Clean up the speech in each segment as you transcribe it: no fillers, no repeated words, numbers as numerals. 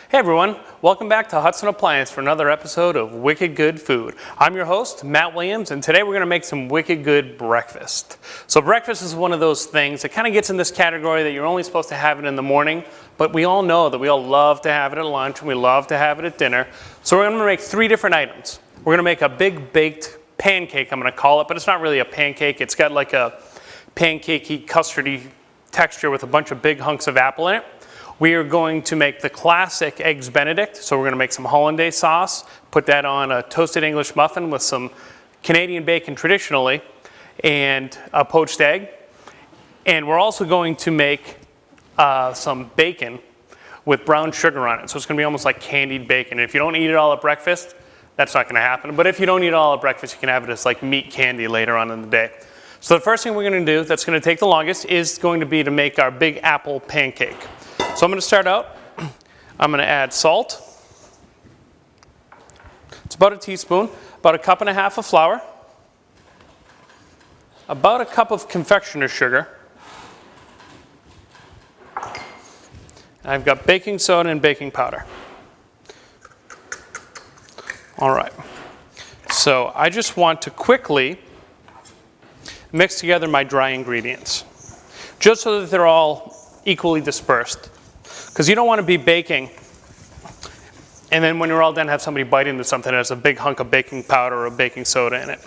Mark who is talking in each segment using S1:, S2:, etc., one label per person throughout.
S1: Hey everyone, welcome back to Hudson Appliance for another episode of Wicked Good Food. I'm your host, Matt Williams, and today we're going to make some wicked good breakfast. So breakfast is one of those things that kind of gets in this category that you're only supposed to have it in the morning, but we all know that we all love to have it at lunch and we love to have it at dinner. So we're going to make three different items. We're going to make a big baked pancake, I'm going to call it, but it's not really a pancake. It's got like a pancakey, custardy texture with a bunch of big hunks of apple in it. We are going to make the classic eggs Benedict. So we're going to make some Hollandaise sauce, put that on a toasted English muffin with some Canadian bacon traditionally, and a poached egg. And we're also going to make some bacon with brown sugar on it. So it's going to be almost like candied bacon. And if you don't eat it all at breakfast, that's not going to happen. But if you don't eat it all at breakfast, you can have it as like meat candy later on in the day. So the first thing we're going to do that's going to take the longest is going to be to make our big apple pancake. So I'm going to start out, I'm going to add salt. It's about a teaspoon, about 1.5 cups of flour, about 1 cup of confectioner's sugar. I've got baking soda and baking powder. All right, so I just want to quickly mix together my dry ingredients, just so that they're all equally dispersed. Because you don't want to be baking, and then when you're all done, have somebody bite into something that has a big hunk of baking powder or baking soda in it.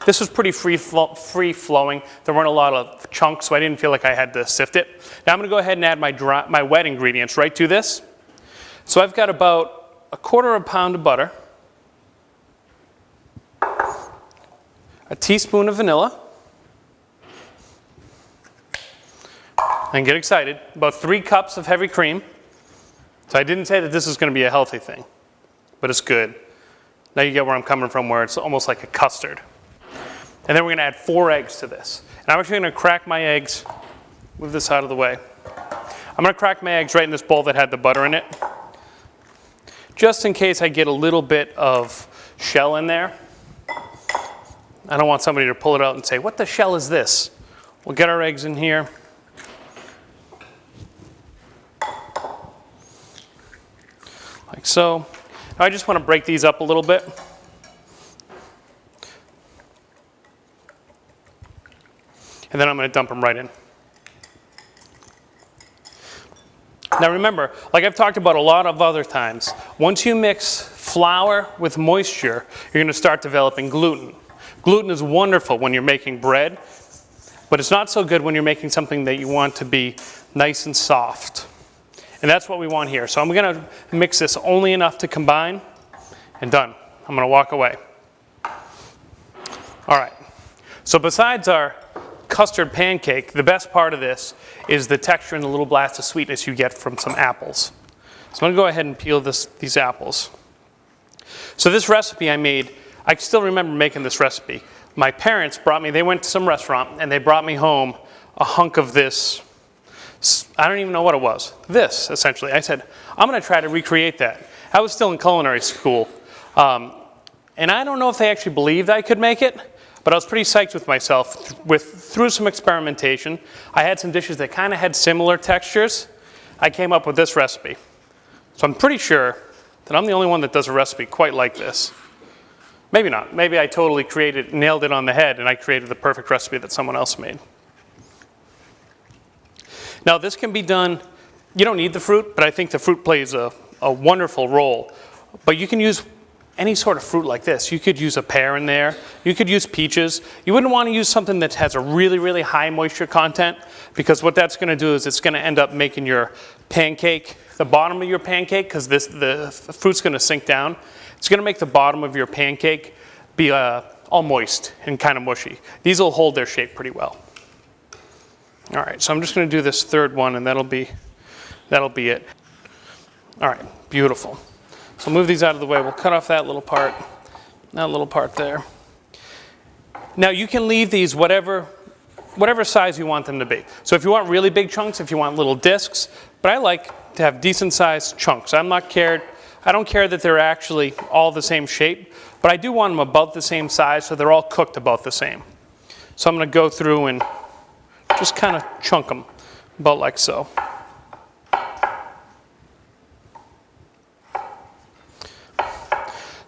S1: This was pretty free-flowing. There weren't a lot of chunks, so I didn't feel like I had to sift it. Now I'm going to go ahead and add my wet ingredients right to this. So I've got about 1/4 pound of butter, a teaspoon of vanilla, and get excited, about 3 cups of heavy cream. So I didn't say that this is going to be a healthy thing, but it's good. Now you get where I'm coming from, where it's almost like a custard. And then we're going to add 4 eggs to this. And I'm actually going to crack my eggs, move this out of the way. I'm going to crack my eggs right in this bowl that had the butter in it, just in case I get a little bit of shell in there. I don't want somebody to pull it out and say, what the shell is this? We'll get our eggs in here. Like so. Now I just want to break these up a little bit. And then I'm going to dump them right in. Now remember, like I've talked about a lot of other times, once you mix flour with moisture, you're going to start developing gluten. Gluten is wonderful when you're making bread, but it's not so good when you're making something that you want to be nice and soft. And that's what we want here. So I'm going to mix this only enough to combine, and done. I'm going to walk away. All right. So besides our custard pancake, the best part of this is the texture and the little blast of sweetness you get from some apples. So I'm going to go ahead and peel these apples. So this recipe I made, I still remember making this recipe. My parents brought me, they went to some restaurant, and they brought me home a hunk of this. I don't even know what it was. This, essentially. I said, I'm going to try to recreate that. I was still in culinary school. And I don't know if they actually believed I could make it, but I was pretty psyched with myself through some experimentation. I had some dishes that kind of had similar textures. I came up with this recipe. So I'm pretty sure that I'm the only one that does a recipe quite like this. Maybe not. Maybe I totally nailed it on the head, and I created the perfect recipe that someone else made. Now this can be done, you don't need the fruit, but I think the fruit plays a wonderful role. But you can use any sort of fruit like this. You could use a pear in there. You could use peaches. You wouldn't want to use something that has a really, really high moisture content, because what that's going to do is it's going to end up making your pancake, the bottom of your pancake, because the fruit's going to sink down. It's going to make the bottom of your pancake be all moist and kind of mushy. These will hold their shape pretty well. All right, so I'm just going to do this third one, and that'll be it. All right, beautiful. So move these out of the way. We'll cut off that little part there. Now you can leave these whatever size you want them to be. So if you want really big chunks, if you want little discs, but I like to have decent sized chunks. I don't care that they're actually all the same shape, but I do want them about the same size so they're all cooked about the same. So I'm going to go through and just kind of chunk them about like so.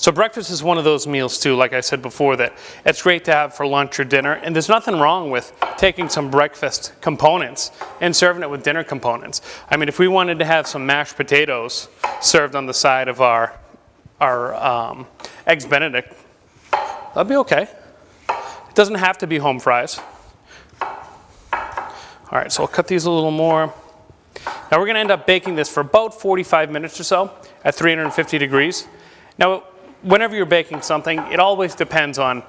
S1: So breakfast is one of those meals too, like I said before, that it's great to have for lunch or dinner. And there's nothing wrong with taking some breakfast components and serving it with dinner components. I mean, if we wanted to have some mashed potatoes served on the side of our Eggs Benedict, that'd be okay. It doesn't have to be home fries. All right, so I'll cut these a little more. Now we're going to end up baking this for about 45 minutes or so at 350 degrees. Now, whenever you're baking something, it always depends on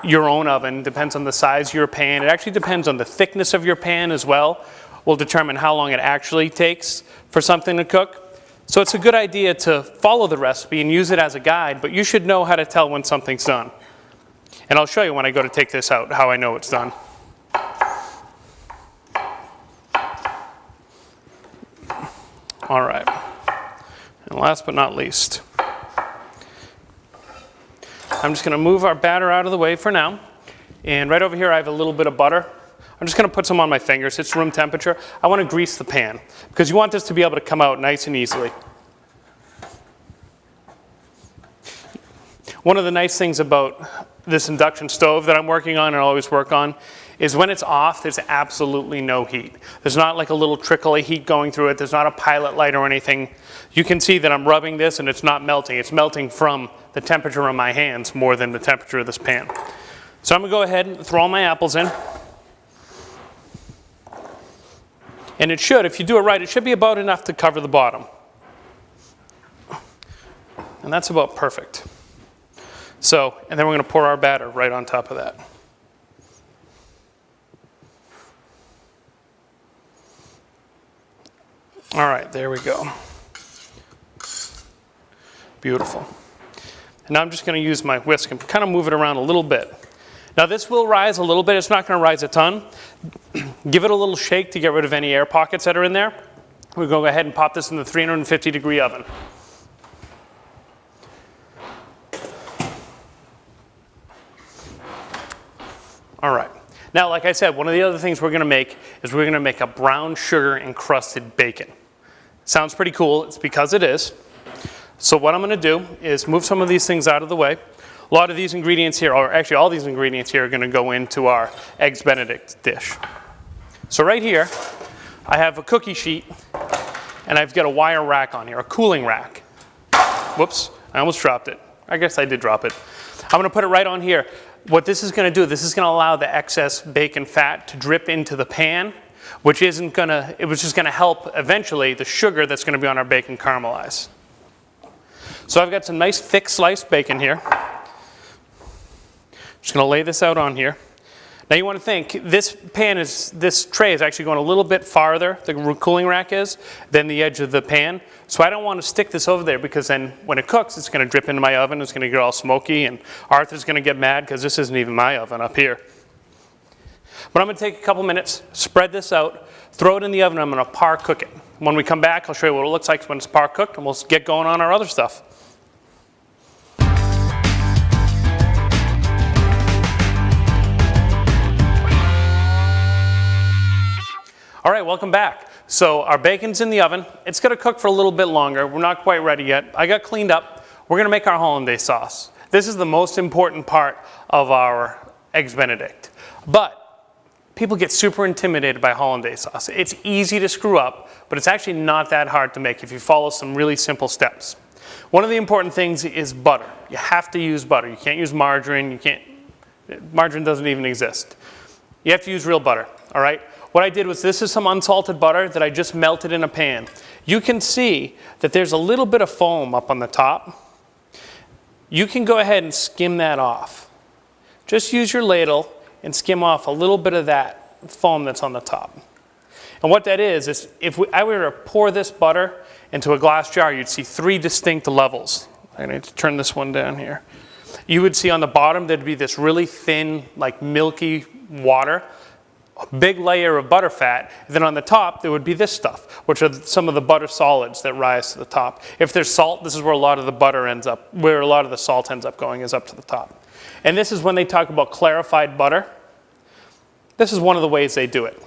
S1: your own oven, depends on the size of your pan. It actually depends on the thickness of your pan as well. Will determine how long it actually takes for something to cook. So it's a good idea to follow the recipe and use it as a guide, but you should know how to tell when something's done. And I'll show you when I go to take this out how I know it's done. All right. And last but not least, I'm just going to move our batter out of the way for now. And right over here I have a little bit of butter. I'm just going to put some on my fingers. It's room temperature. I want to grease the pan because you want this to be able to come out nice and easily. One of the nice things about this induction stove that I'm working on and always work on is when it's off, there's absolutely no heat. There's not like a little trickle of heat going through it. There's not a pilot light or anything. You can see that I'm rubbing this and it's not melting. It's melting from the temperature on my hands more than the temperature of this pan. So I'm going to go ahead and throw all my apples in. And it should, if you do it right, it should be about enough to cover the bottom. And that's about perfect. So, and then we're going to pour our batter right on top of that. All right, there we go. Beautiful. And now I'm just going to use my whisk and kind of move it around a little bit. Now this will rise a little bit. It's not going to rise a ton. Give it a little shake to get rid of any air pockets that are in there. We'll go ahead and pop this in the 350 degree oven. All right. Now, like I said, one of the other things we're going to make is we're going to make a brown sugar encrusted bacon. Sounds pretty cool. It's because it is. So what I'm going to do is move some of these things out of the way. A lot of these ingredients here, or actually all these ingredients here, are going to go into our Eggs Benedict dish. So right here, I have a cookie sheet, and I've got a wire rack on here, a cooling rack. Whoops, I almost dropped it. I guess I did drop it. I'm going to put it right on here. What this is going to do, this is going to allow the excess bacon fat to drip into the pan, which is just going to help eventually the sugar that's going to be on our bacon caramelize. So I've got some nice thick sliced bacon here. Just going to lay this out on here. Now you want to think, this tray is actually going a little bit farther, the cooling rack is, than the edge of the pan. So I don't want to stick this over there because then when it cooks, it's going to drip into my oven, it's going to get all smoky, and Arthur's going to get mad because this isn't even my oven up here. But I'm going to take a couple minutes, spread this out, throw it in the oven, and I'm going to par cook it. When we come back, I'll show you what it looks like when it's par cooked, and we'll get going on our other stuff. All right, welcome back. So our bacon's in the oven. It's going to cook for a little bit longer. We're not quite ready yet. I got cleaned up. We're going to make our Hollandaise sauce. This is the most important part of our Eggs Benedict. But people get super intimidated by Hollandaise sauce. It's easy to screw up, but it's actually not that hard to make if you follow some really simple steps. One of the important things is butter. You have to use butter. You can't use margarine. Margarine doesn't even exist. You have to use real butter, all right? What I did was, this is some unsalted butter that I just melted in a pan. You can see that there's a little bit of foam up on the top. You can go ahead and skim that off. Just use your ladle and skim off a little bit of that foam that's on the top. And what that is if I were to pour this butter into a glass jar, you'd see 3 distinct levels. I need to turn this one down here. You would see on the bottom there'd be this really thin, like milky water, a big layer of butter fat. And then on the top there would be this stuff, which are some of the butter solids that rise to the top. If there's salt, this is where a lot of the butter ends up, where a lot of the salt ends up going, is up to the top. And this is when they talk about clarified butter. This is one of the ways they do it.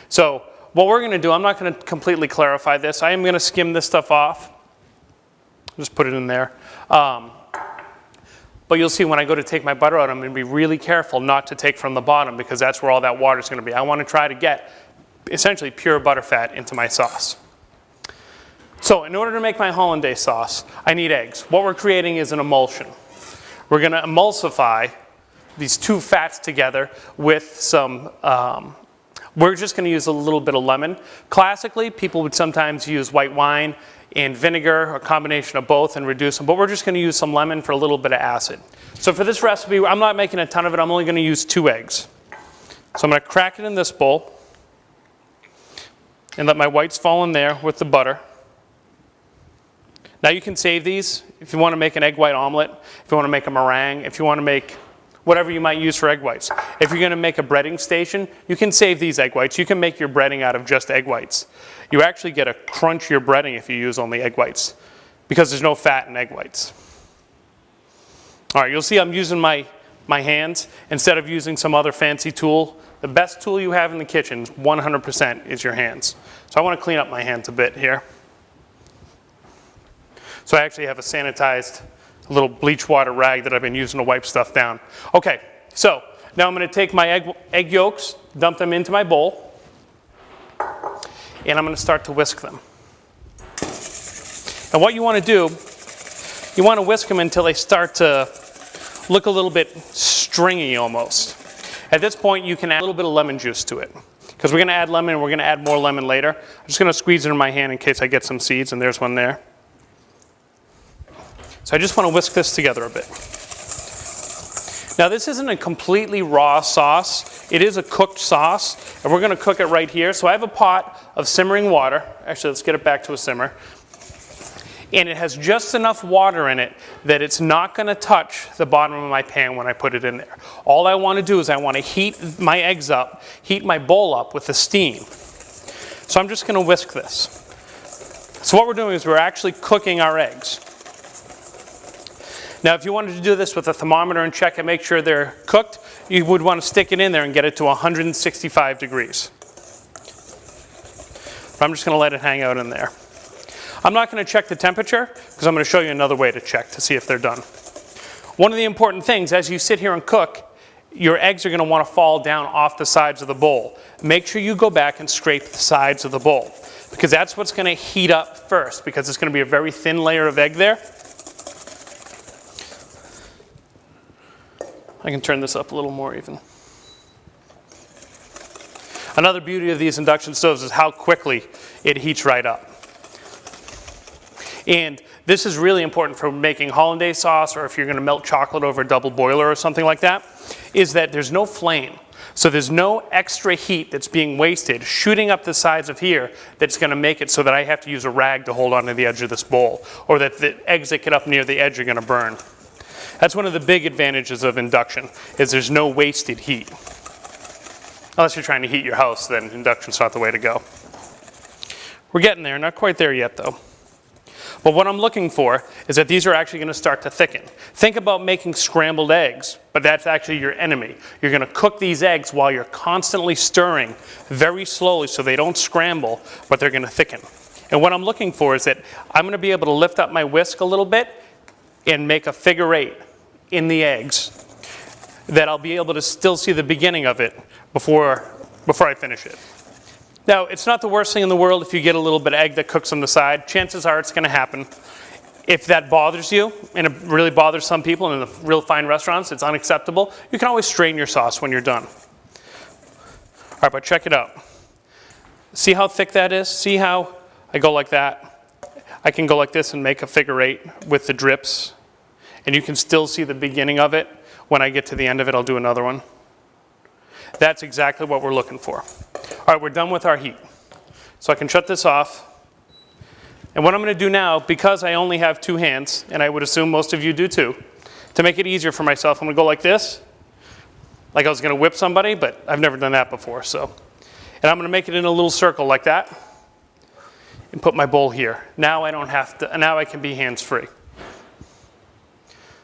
S1: So what we're going to do, I'm not going to completely clarify this. I am going to skim this stuff off. Just put it in there. but you'll see when I go to take my butter out, I'm going to be really careful not to take from the bottom because that's where all that water is going to be. I want to try to get essentially pure butter fat into my sauce. So in order to make my hollandaise sauce, I need eggs. What we're creating is an emulsion. We're going to emulsify these two fats together with some, we're just going to use a little bit of lemon. Classically, people would sometimes use white wine and vinegar, or a combination of both, and reduce them, but we're just going to use some lemon for a little bit of acid. So for this recipe, I'm not making a ton of it, I'm only going to use 2 eggs. So I'm going to crack it in this bowl and let my whites fall in there with the butter. Now you can save these if you want to make an egg white omelet, if you want to make a meringue, if you want to make whatever you might use for egg whites. If you're going to make a breading station, you can save these egg whites. You can make your breading out of just egg whites. You actually get a crunchier breading if you use only egg whites because there's no fat in egg whites. All right, you'll see I'm using my hands instead of using some other fancy tool. The best tool you have in the kitchen, 100%, is your hands. So I want to clean up my hands a bit here. So I actually have a sanitized little bleach water rag that I've been using to wipe stuff down. Okay, so now I'm going to take my egg yolks, dump them into my bowl, and I'm going to start to whisk them. And what you want to do, you want to whisk them until they start to look a little bit stringy almost. At this point, you can add a little bit of lemon juice to it. Because we're going to add lemon and we're going to add more lemon later. I'm just going to squeeze it in my hand in case I get some seeds, and there's one there. So I just want to whisk this together a bit. Now this isn't a completely raw sauce. It is a cooked sauce, and we're going to cook it right here. So I have a pot of simmering water. Actually, let's get it back to a simmer. And it has just enough water in it that it's not going to touch the bottom of my pan when I put it in there. All I want to do is I want to heat my eggs up, heat my bowl up with the steam. So I'm just going to whisk this. So what we're doing is we're actually cooking our eggs. Now, if you wanted to do this with a thermometer and check and make sure they're cooked, you would want to stick it in there and get it to 165 degrees. But I'm just going to let it hang out in there. I'm not going to check the temperature because I'm going to show you another way to check to see if they're done. One of the important things as you sit here and cook, your eggs are going to want to fall down off the sides of the bowl. Make sure you go back and scrape the sides of the bowl because that's what's going to heat up first because it's going to be a very thin layer of egg there. I can turn this up a little more even. Another beauty of these induction stoves is how quickly it heats right up. And this is really important for making hollandaise sauce or if you're going to melt chocolate over a double boiler or something like that, is that there's no flame. So there's no extra heat that's being wasted shooting up the sides of here that's going to make it so that I have to use a rag to hold onto the edge of this bowl or that the eggs that get up near the edge are going to burn. That's one of the big advantages of induction, is there's no wasted heat. Unless you're trying to heat your house, then induction's not the way to go. We're getting there, not quite there yet though. But what I'm looking for is that these are actually going to start to thicken. Think about making scrambled eggs, but that's actually your enemy. You're going to cook these eggs while you're constantly stirring very slowly so they don't scramble, but they're going to thicken. And what I'm looking for is that I'm going to be able to lift up my whisk a little bit and make a figure 8 in the eggs that I'll be able to still see the beginning of it before I finish it. Now, it's not the worst thing in the world if you get a little bit of egg that cooks on the side. Chances are it's going to happen. If that bothers you, and it really bothers some people, and in the real fine restaurants, it's unacceptable, you can always strain your sauce when you're done. All right, but check it out. See how thick that is? See how I go like that? I can go like this and make a figure 8 with the drips. And you can still see the beginning of it. When I get to the end of it, I'll do another one. That's exactly what we're looking for. All right, we're done with our heat. So I can shut this off. And what I'm going to do now, because I only have 2 hands, and I would assume most of you do too, to make it easier for myself, I'm going to go like this. Like I was going to whip somebody, but I've never done that before. And I'm going to make it in a little circle like that. And put my bowl here. Now I don't have to, now I can be hands-free.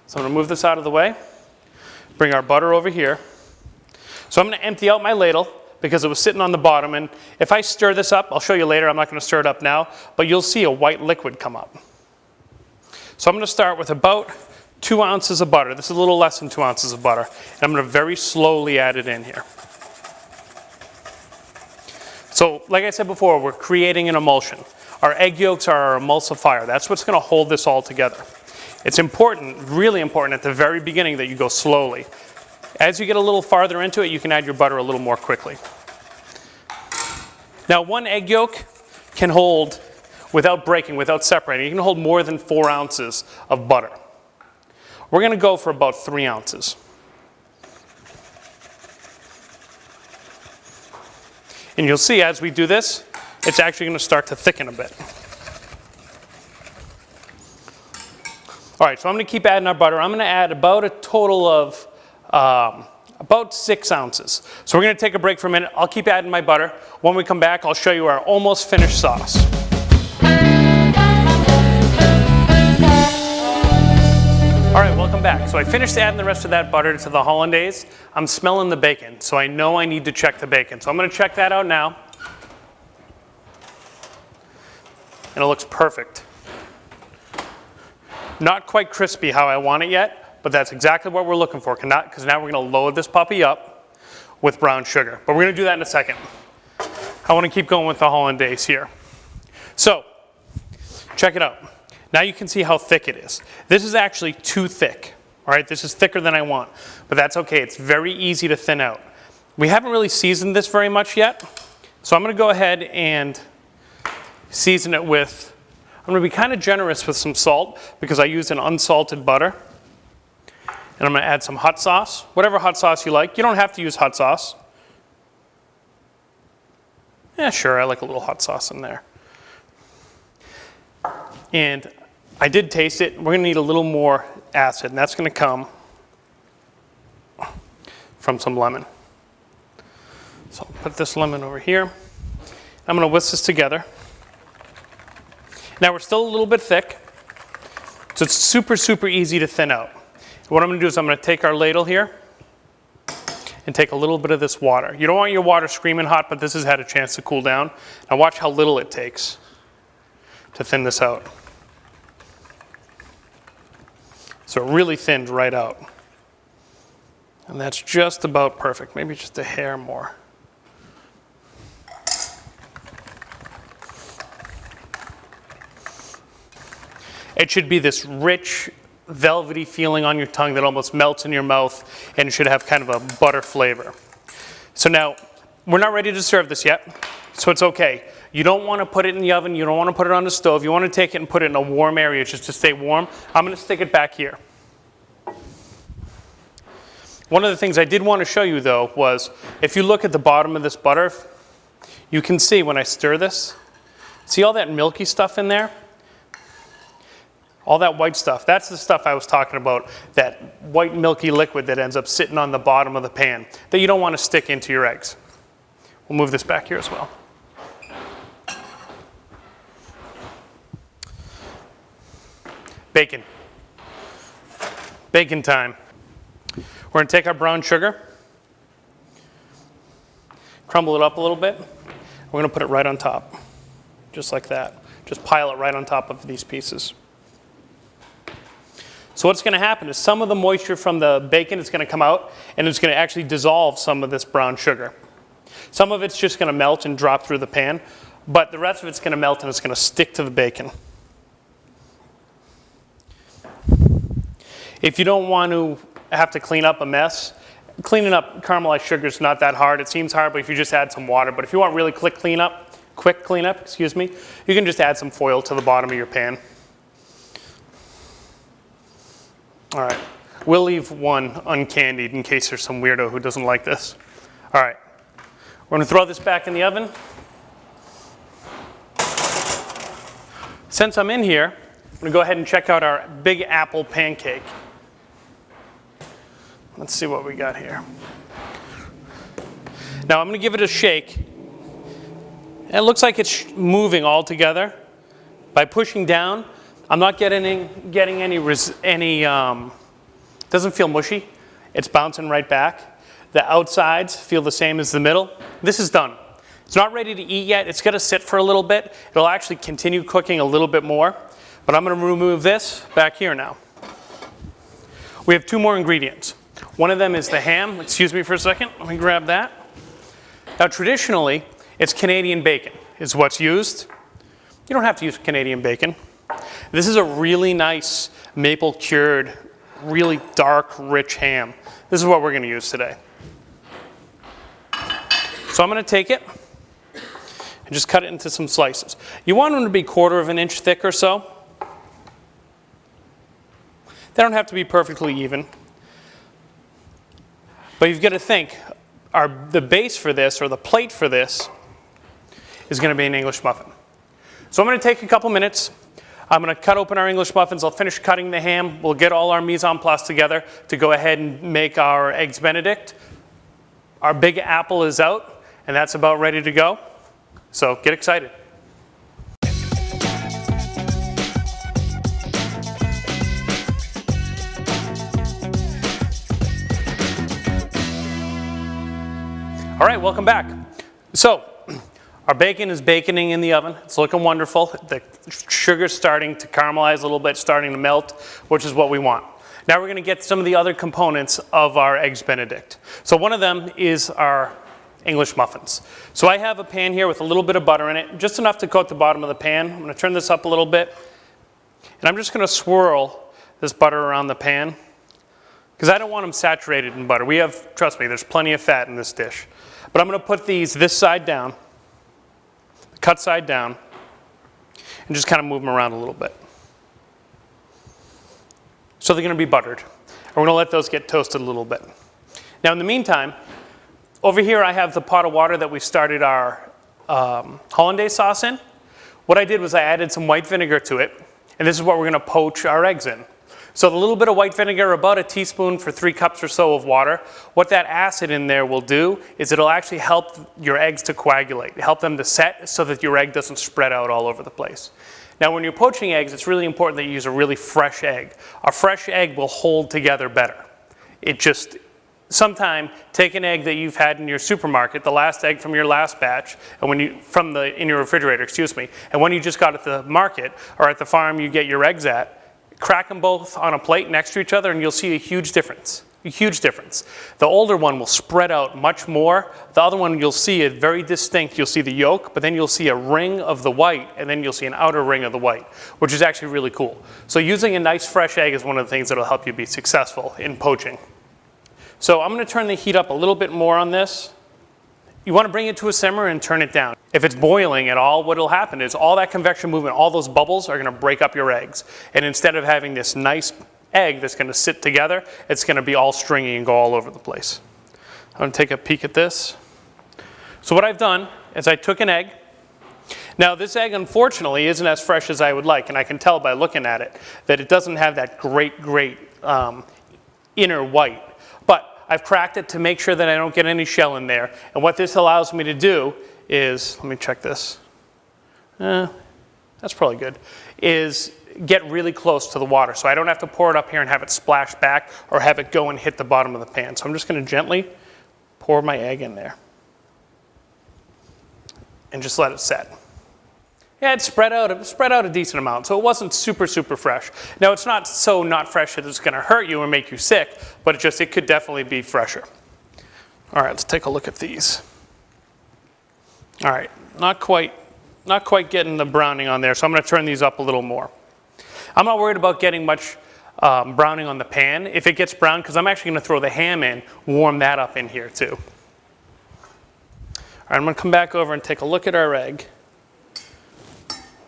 S1: So I'm going to move this out of the way, bring our butter over here. So I'm going to empty out my ladle because it was sitting on the bottom, and if I stir this up, I'll show you later, I'm not going to stir it up now, but you'll see a white liquid come up. So I'm going to start with about 2 ounces of butter. This is a little less than 2 ounces of butter. And I'm going to very slowly add it in here. So, like I said before, we're creating an emulsion. Our egg yolks are our emulsifier. That's what's going to hold this all together. It's important, really important, at the very beginning that you go slowly. As you get a little farther into it, you can add your butter a little more quickly. Now, 1 egg yolk can hold, without breaking, without separating, you can hold more than 4 ounces of butter. We're going to go for about 3 ounces. And you'll see as we do this, it's actually going to start to thicken a bit. All right, so I'm going to keep adding our butter. I'm going to add about a total of about 6 ounces. So we're going to take a break for a minute. I'll keep adding my butter. When we come back, I'll show you our almost finished sauce. All right, welcome back. So I finished adding the rest of that butter to the Hollandaise. I'm smelling the bacon, so I know I need to check the bacon. So I'm going to check that out now. And it looks perfect. Not quite crispy how I want it yet, but that's exactly what we're looking for, because now we're going to load this puppy up with brown sugar. But we're going to do that in a second. I want to keep going with the Hollandaise here. So, check it out. Now you can see how thick it is. This is actually too thick. All right, this is thicker than I want, but that's okay. It's very easy to thin out. We haven't really seasoned this very much yet, so I'm going to go ahead and season it with, I'm going to be kind of generous with some salt because I used an unsalted butter. And I'm going to add some hot sauce, whatever hot sauce you like. You don't have to use hot sauce. Yeah, sure, I like a little hot sauce in there. And I did taste it. We're going to need a little more acid, and that's going to come from some lemon. So I'll put this lemon over here. I'm going to whisk this together. Now we're still a little bit thick, so it's super, super easy to thin out. What I'm going to do is I'm going to take our ladle here and take a little bit of this water. You don't want your water screaming hot, but this has had a chance to cool down. Now watch how little it takes to thin this out. So it really thinned right out. And that's just about perfect, maybe just a hair more. It should be this rich, velvety feeling on your tongue that almost melts in your mouth, and it should have kind of a butter flavor. So now, we're not ready to serve this yet, so it's okay. You don't want to put it in the oven, you don't want to put it on the stove, you want to take it and put it in a warm area just to stay warm. I'm going to stick it back here. One of the things I did want to show you though was, if you look at the bottom of this butter, you can see when I stir this, see all that milky stuff in there? All that white stuff, that's the stuff I was talking about, that white milky liquid that ends up sitting on the bottom of the pan that you don't want to stick into your eggs. We'll move this back here as well. Bacon. Bacon time. We're going to take our brown sugar, crumble it up a little bit. We're going to put it right on top, just like that. Just pile it right on top of these pieces. So what's going to happen is some of the moisture from the bacon is going to come out, and it's going to actually dissolve some of this brown sugar. Some of it's just going to melt and drop through the pan, but the rest of it's going to melt and it's going to stick to the bacon. If you don't want to have to clean up a mess, cleaning up caramelized sugar is not that hard. It seems hard, but if you just add some water. But if you want really quick cleanup, you can just add some foil to the bottom of your pan. All right, we'll leave one uncandied in case there's some weirdo who doesn't like this. All right, we're gonna throw this back in the oven. Since I'm in here, I'm gonna go ahead and check out our big apple pancake. Let's see what we got here. Now I'm gonna give it a shake. And it looks like it's moving all together. By pushing down, I'm not getting any doesn't feel mushy. It's bouncing right back. The outsides feel the same as the middle. This is done. It's not ready to eat yet. It's gonna sit for a little bit. It'll actually continue cooking a little bit more, but I'm gonna remove this back here now. We have 2 more ingredients. One of them is the ham. Excuse me for a second. Let me grab that. Now, traditionally, it's Canadian bacon is what's used. You don't have to use Canadian bacon. This is a really nice maple cured, really dark, rich ham. This is what we're going to use today. So I'm going to take it and just cut it into some slices. You want them to be 1/4 of an inch thick or so. They don't have to be perfectly even. But you've got to think, the base for this, or the plate for this, is going to be an English muffin. So I'm going to take a couple minutes. I'm going to cut open our English muffins. I'll finish cutting the ham. We'll get all our mise en place together to go ahead and make our eggs Benedict. Our big apple is out, and that's about ready to go. So get excited. All right, welcome back. So, our bacon is baconing in the oven. It's looking wonderful. The sugar's starting to caramelize a little bit, starting to melt, which is what we want. Now we're going to get some of the other components of our eggs Benedict. So one of them is our English muffins. So I have a pan here with a little bit of butter in it, just enough to coat the bottom of the pan. I'm going to turn this up a little bit, and I'm just going to swirl this butter around the pan, because I don't want them saturated in butter. We have, trust me, there's plenty of fat in this dish. But I'm going to put these this side down, cut side down, and just kind of move them around a little bit. So they're going to be buttered. And we're going to let those get toasted a little bit. Now in the meantime, over here I have the pot of water that we started our Hollandaise sauce in. What I did was I added some white vinegar to it, and this is what we're going to poach our eggs in. So the little bit of white vinegar, about a teaspoon for 3 cups or so of water, what that acid in there will do is it'll actually help your eggs to coagulate, help them to set so that your egg doesn't spread out all over the place. Now when you're poaching eggs, it's really important that you use a really fresh egg. A fresh egg will hold together better. It just, sometime take an egg that you've had in your supermarket, the last egg from your last batch, and when you, in your refrigerator, excuse me, and when you just got at the market or at the farm you get your eggs at, crack them both on a plate next to each other and you'll see a huge difference. A huge difference. The older one will spread out much more. The other one you'll see it very distinct. You'll see the yolk, but then you'll see a ring of the white, and then you'll see an outer ring of the white, which is actually really cool. So using a nice fresh egg is one of the things that will help you be successful in poaching. So I'm going to turn the heat up a little bit more on this. You want to bring it to a simmer and turn it down. If it's boiling at all, what will happen is all that convection movement, all those bubbles are going to break up your eggs. And instead of having this nice egg that's going to sit together, it's going to be all stringy and go all over the place. I'm going to take a peek at this. So what I've done is I took an egg. Now this egg unfortunately isn't as fresh as I would like, and I can tell by looking at it that it doesn't have that great inner white. But I've cracked it to make sure that I don't get any shell in there. And what this allows me to do is, let me check this. That's probably good. Is get really close to the water. So I don't have to pour it up here and have it splash back or have it go and hit the bottom of the pan. So I'm just going to gently pour my egg in there. And just let it set. Yeah, it spread out a decent amount, so it wasn't super, super fresh. Now, it's not so not fresh that it's going to hurt you or make you sick, but it could definitely be fresher. All right, let's take a look at these. All right, not quite getting the browning on there, so I'm going to turn these up a little more. I'm not worried about getting much browning on the pan. If it gets brown, because I'm actually going to throw the ham in, warm that up in here too. All right, I'm going to come back over and take a look at our egg.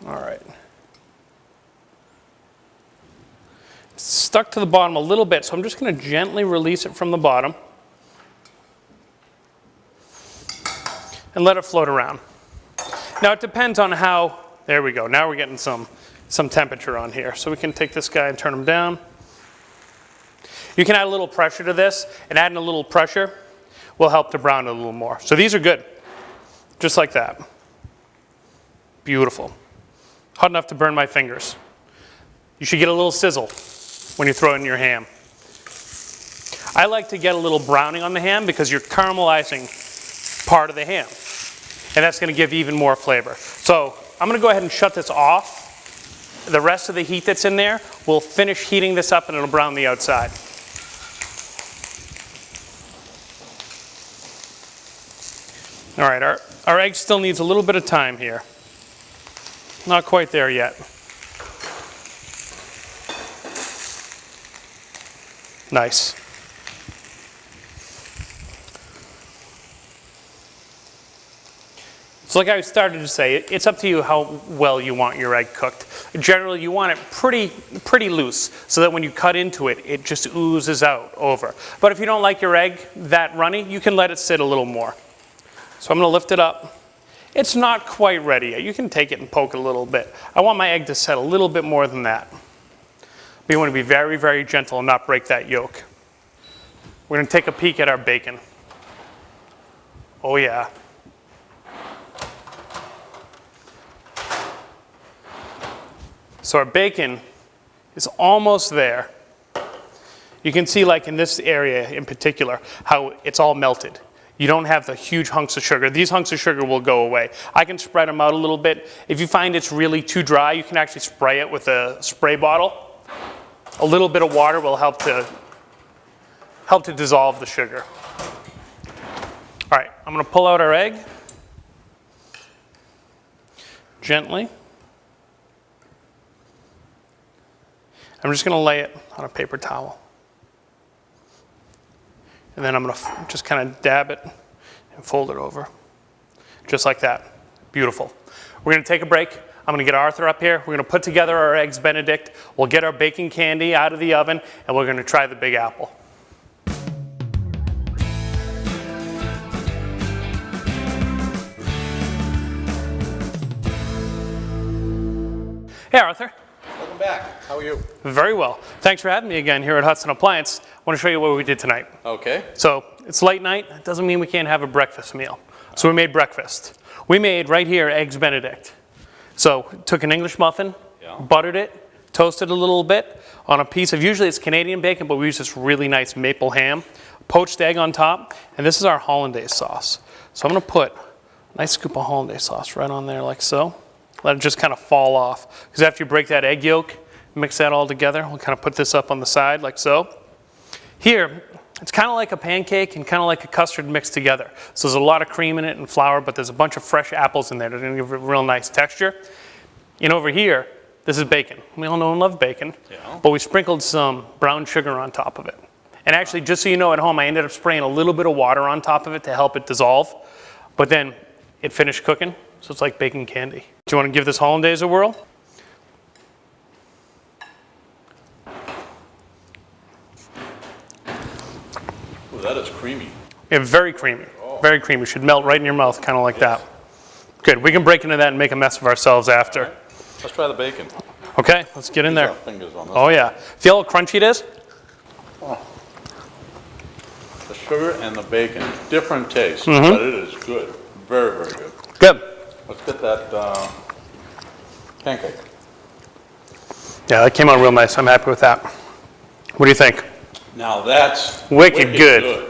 S1: All right. It's stuck to the bottom a little bit, so I'm just going to gently release it from the bottom and let it float around. Now it depends on how, there we go, now we're getting some temperature on here. So we can take this guy and turn him down. You can add a little pressure to this, and adding a little pressure will help to brown it a little more. So these are good, just like that. Beautiful. Hot enough to burn my fingers. You should get a little sizzle when you throw it in your ham. I like to get a little browning on the ham because you're caramelizing part of the ham. And that's going to give even more flavor. So I'm going to go ahead and shut this off. The rest of the heat that's in there will finish heating this up and it'll brown the outside. All right, our egg still needs a little bit of time here. Not quite there yet. Nice. So like I started to say, it's up to you how well you want your egg cooked. Generally, you want it pretty loose so that when you cut into it, it just oozes out over. But if you don't like your egg that runny, you can let it sit a little more. So I'm going to lift it up. It's not quite ready yet. You can take it and poke it a little bit. I want my egg to set a little bit more than that. But you want to be very, very gentle and not break that yolk. We're going to take a peek at our bacon. Oh yeah. So our bacon is almost there. You can see, like in this area in particular, how it's all melted. You don't have the huge hunks of sugar. These hunks of sugar will go away. I can spread them out a little bit. If you find it's really too dry, you can actually spray it with a spray bottle. A little bit of water will help to dissolve the sugar. All right, I'm going to pull out our egg gently. I'm just going to lay it on a paper towel. And then I'm going to just kind of dab it and fold it over. Just like that. Beautiful. We're going to take a break. I'm going to get Arthur up here. We're going to put together our eggs Benedict. We'll get our bacon candy out of the oven, and we're going to try the Big Apple. Hey, Arthur.
S2: Welcome back. How are you?
S1: Very well. Thanks for having me again here at Hudson Appliance. I want to show you what we did tonight.
S2: Okay.
S1: So it's late night. It doesn't mean we can't have a breakfast meal. So we made breakfast. We made right here eggs Benedict. So took an English muffin, buttered it, toasted a little bit on a piece of, usually it's Canadian bacon, but we use this really nice maple ham, poached egg on top, and this is our Hollandaise sauce. So I'm going to put a nice scoop of Hollandaise sauce right on there like so. Let it just kind of fall off. Because after you break that egg yolk, mix that all together. We'll kind of put this up on the side like so. Here, it's kind of like a pancake and kind of like a custard mixed together. So there's a lot of cream in it and flour, but there's a bunch of fresh apples in there that are going to give it a real nice texture. And over here, this is bacon. We all know and love bacon, but we sprinkled some brown sugar on top of it. And actually, just so you know, at home, I ended up spraying a little bit of water on top of it to help it dissolve. But then it finished cooking, so it's like bacon candy. Do you want to give this Hollandaise a whirl?
S2: Ooh, that is creamy.
S1: Yeah, very creamy. Very creamy. Should melt right in your mouth, kind of like that. Good. We can break into that and make a mess of ourselves after.
S2: Right. Let's try the bacon.
S1: Okay, let's get in there.
S2: Fingers on this.
S1: Oh yeah. Feel how crunchy it is?
S2: Oh. The sugar and the bacon, different taste, but it is good. Very, very good.
S1: Good.
S2: Let's get that pancake.
S1: Yeah, that came out real nice. I'm happy with that. What do you think?
S2: Now that's
S1: Wicked good.